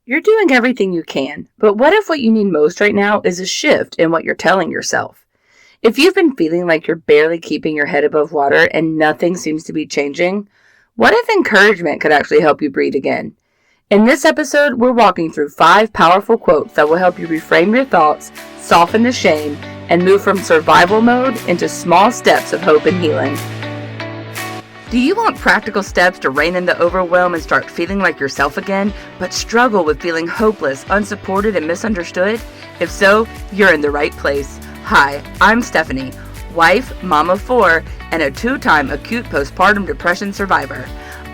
You're doing everything you can, but what if what you need most right now is a shift in what you're telling yourself? If you've been feeling like you're barely keeping your head above water and nothing seems to be changing, what if encouragement could actually help you breathe again? In this episode, we're walking through 5 powerful quotes that will help you reframe your thoughts, soften the shame, and move from survival mode into small steps of hope and healing. Do you want practical steps to rein in the overwhelm and start feeling like yourself again, but struggle with feeling hopeless, unsupported, and misunderstood? If so, you're in the right place. Hi, I'm Stephanie, wife, mom of 4, and a 2-time acute postpartum depression survivor.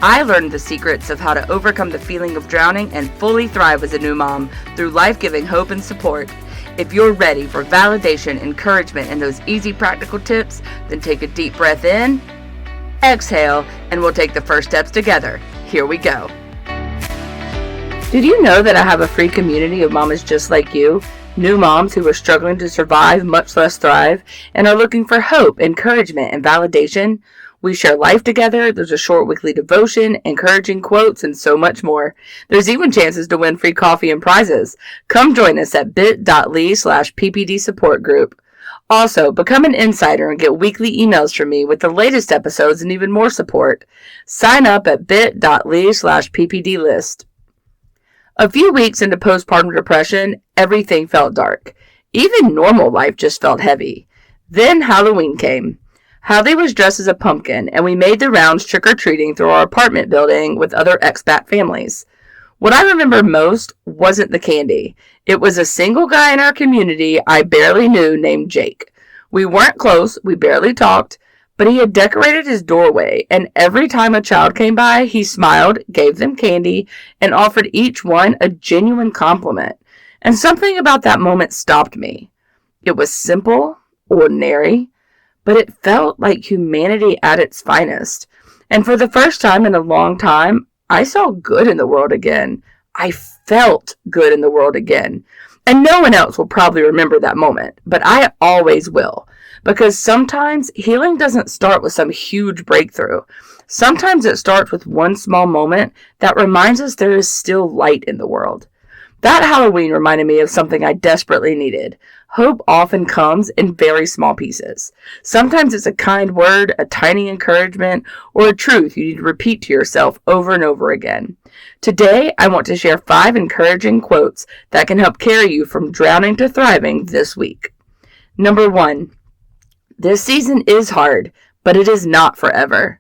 I learned the secrets of how to overcome the feeling of drowning and fully thrive as a new mom through life-giving hope and support. If you're ready for validation, encouragement, and those easy practical tips, then take a deep breath in, exhale, and we'll take the first steps together. Here we go. Did you know that I have a free community of mamas just like you? New moms who are struggling to survive, much less thrive, and are looking for hope, encouragement, and validation. We share life together. There's a short weekly devotion, encouraging quotes, and so much more. There's even chances to win free coffee and prizes. Come join us at bit.ly/PPD support group. Also, become an insider and get weekly emails from me with the latest episodes and even more support. Sign up at bit.ly/PPD list. A few weeks into postpartum depression, everything felt dark. Even normal life just felt heavy. Then Halloween came. Hallie was dressed as a pumpkin, and we made the rounds trick-or-treating through our apartment building with other expat families. What I remember most wasn't the candy. It was a single guy in our community I barely knew named Jake. We weren't close, we barely talked, but he had decorated his doorway, and every time a child came by, he smiled, gave them candy, and offered each one a genuine compliment. And something about that moment stopped me. It was simple, ordinary, but it felt like humanity at its finest. And for the first time in a long time, I saw good in the world again. I felt good in the world again. And no one else will probably remember that moment, but I always will. Because sometimes healing doesn't start with some huge breakthrough. Sometimes it starts with one small moment that reminds us there is still light in the world. That Halloween reminded me of something I desperately needed. Hope often comes in very small pieces. Sometimes it's a kind word, a tiny encouragement, or a truth you need to repeat to yourself over and over again. Today, I want to share 5 encouraging quotes that can help carry you from drowning to thriving this week. Number 1, this season is hard, but it is not forever.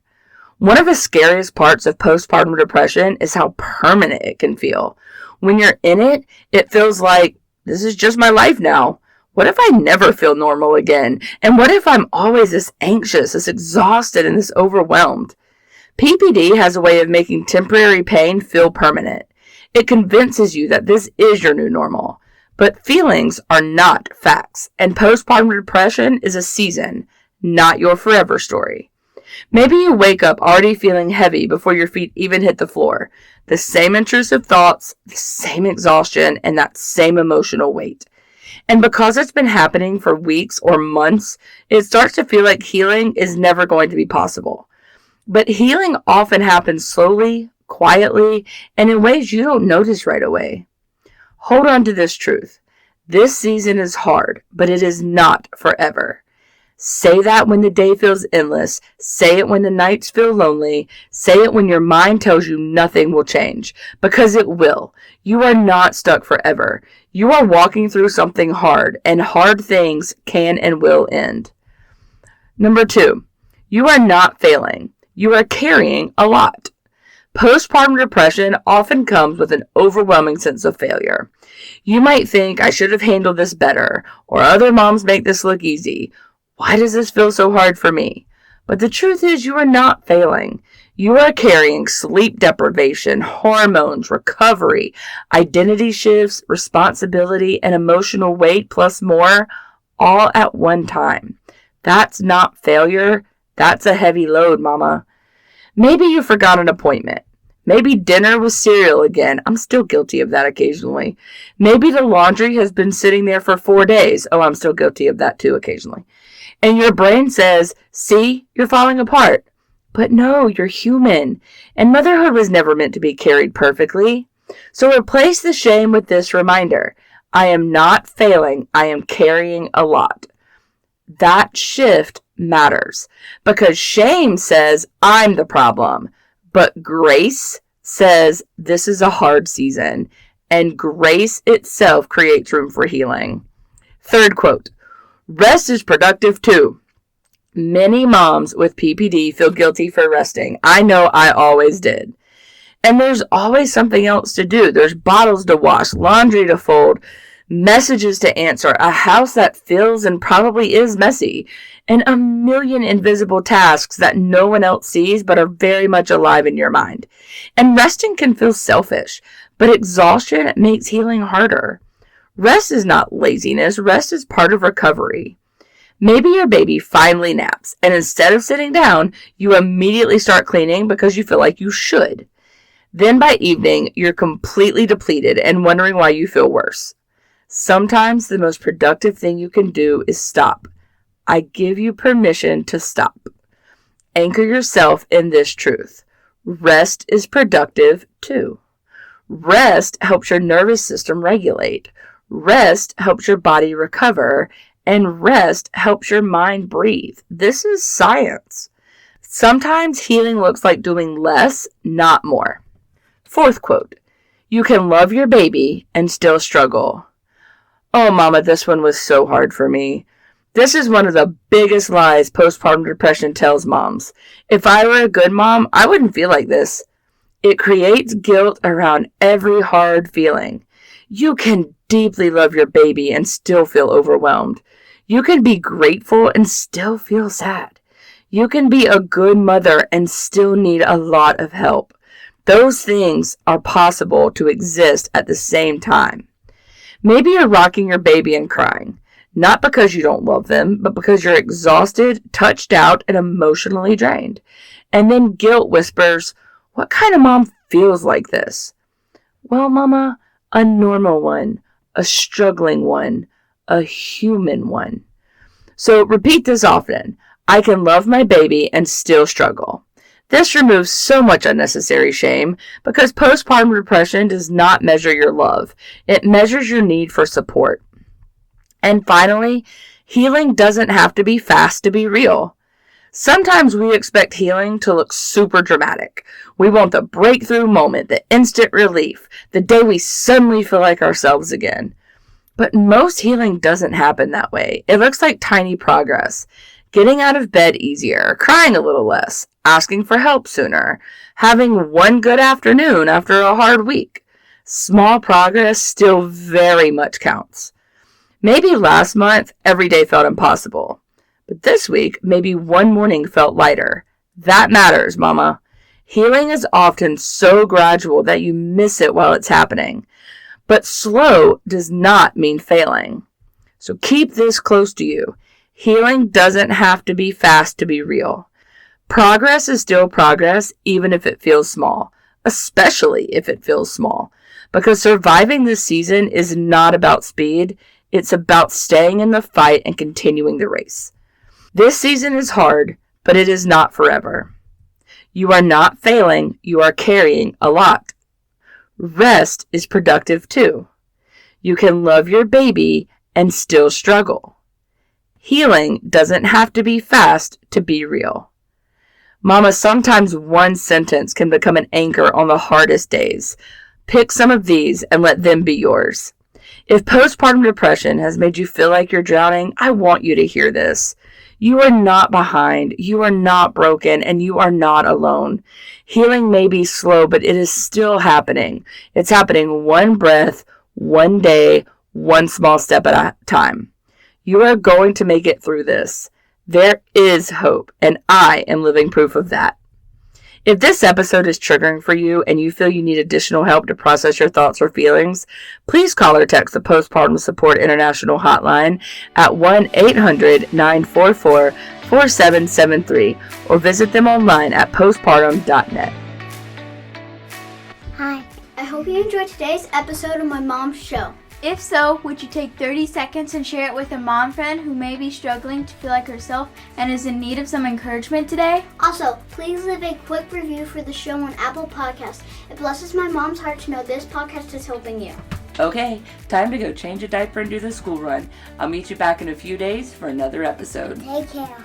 One of the scariest parts of postpartum depression is how permanent it can feel. When you're in it, it feels like, this is just my life now. What if I never feel normal again? And what if I'm always this anxious, this exhausted, and this overwhelmed? PPD has a way of making temporary pain feel permanent. It convinces you that this is your new normal. But feelings are not facts, and postpartum depression is a season, not your forever story. Maybe you wake up already feeling heavy before your feet even hit the floor. The same intrusive thoughts, the same exhaustion, and that same emotional weight. And because it's been happening for weeks or months, it starts to feel like healing is never going to be possible. But healing often happens slowly, quietly, and in ways you don't notice right away. Hold on to this truth. This season is hard, but it is not forever. Say that when the day feels endless. Say it when the nights feel lonely. Say it when your mind tells you nothing will change, because it will. You are not stuck forever. You are walking through something hard, and hard things can and will end. Number 2, you are not failing. You are carrying a lot. Postpartum depression often comes with an overwhelming sense of failure. You might think, I should have handled this better, or other moms make this look easy. Why does this feel so hard for me? But the truth is, you are not failing. You are carrying sleep deprivation, hormones, recovery, identity shifts, responsibility, and emotional weight, plus more, all at one time. That's not failure. That's a heavy load, mama. Maybe you forgot an appointment. Maybe dinner was cereal again. I'm still guilty of that occasionally. Maybe the laundry has been sitting there for 4 days. Oh, I'm still guilty of that too occasionally. And your brain says, see, you're falling apart. But no, you're human. And motherhood was never meant to be carried perfectly. So replace the shame with this reminder. I am not failing. I am carrying a lot. That shift matters because shame says I'm the problem, but grace says this is a hard season, and grace itself creates room for healing. Third quote, rest is productive too. Many moms with PPD feel guilty for resting. I know I always did. And there's always something else to do. There's bottles to wash, laundry to fold, messages to answer, a house that feels and probably is messy, and a million invisible tasks that no one else sees but are very much alive in your mind. And resting can feel selfish, but exhaustion makes healing harder. Rest is not laziness. Rest is part of recovery. Maybe your baby finally naps, and instead of sitting down, you immediately start cleaning because you feel like you should. Then by evening, you're completely depleted and wondering why you feel worse. Sometimes the most productive thing you can do is stop. I give you permission to stop. Anchor yourself in this truth. Rest is productive too. Rest helps your nervous system regulate. Rest helps your body recover. And rest helps your mind breathe. This is science. Sometimes healing looks like doing less, not more. Fourth quote, you can love your baby and still struggle. Oh, Mama, this one was so hard for me. This is one of the biggest lies postpartum depression tells moms. If I were a good mom, I wouldn't feel like this. It creates guilt around every hard feeling. You can deeply love your baby and still feel overwhelmed. You can be grateful and still feel sad. You can be a good mother and still need a lot of help. Those things are possible to exist at the same time. Maybe you're rocking your baby and crying, not because you don't love them, but because you're exhausted, touched out, and emotionally drained. And then guilt whispers, what kind of mom feels like this? Well, Mama, a normal one, a struggling one, a human one. So repeat this often. I can love my baby and still struggle. This removes so much unnecessary shame because postpartum depression does not measure your love. It measures your need for support. And finally, healing doesn't have to be fast to be real. Sometimes we expect healing to look super dramatic. We want the breakthrough moment, the instant relief, the day we suddenly feel like ourselves again. But most healing doesn't happen that way. It looks like tiny progress. Getting out of bed easier, crying a little less, asking for help sooner, having one good afternoon after a hard week. Small progress still very much counts. Maybe last month, every day felt impossible. But this week, maybe one morning felt lighter. That matters, Mama. Healing is often so gradual that you miss it while it's happening. But slow does not mean failing. So keep this close to you. Healing doesn't have to be fast to be real. Progress is still progress, even if it feels small, especially if it feels small, because surviving this season is not about speed. It's about staying in the fight and continuing the race. This season is hard, but it is not forever. You are not failing. You are carrying a lot. Rest is productive too. You can love your baby and still struggle. Healing doesn't have to be fast to be real. Mama, sometimes one sentence can become an anchor on the hardest days. Pick some of these and let them be yours. If postpartum depression has made you feel like you're drowning, I want you to hear this. You are not behind, you are not broken, and you are not alone. Healing may be slow, but it is still happening. It's happening one breath, one day, one small step at a time. You are going to make it through this. There is hope, and I am living proof of that. If this episode is triggering for you and you feel you need additional help to process your thoughts or feelings, please call or text the Postpartum Support International Hotline at 1-800-944-4773 or visit them online at postpartum.net. Hi, I hope you enjoyed today's episode of my mom's show. If so, would you take 30 seconds and share it with a mom friend who may be struggling to feel like herself and is in need of some encouragement today? Also, please leave a quick review for the show on Apple Podcasts. It blesses my mom's heart to know this podcast is helping you. Okay, time to go change a diaper and do the school run. I'll meet you back in a few days for another episode. Take care.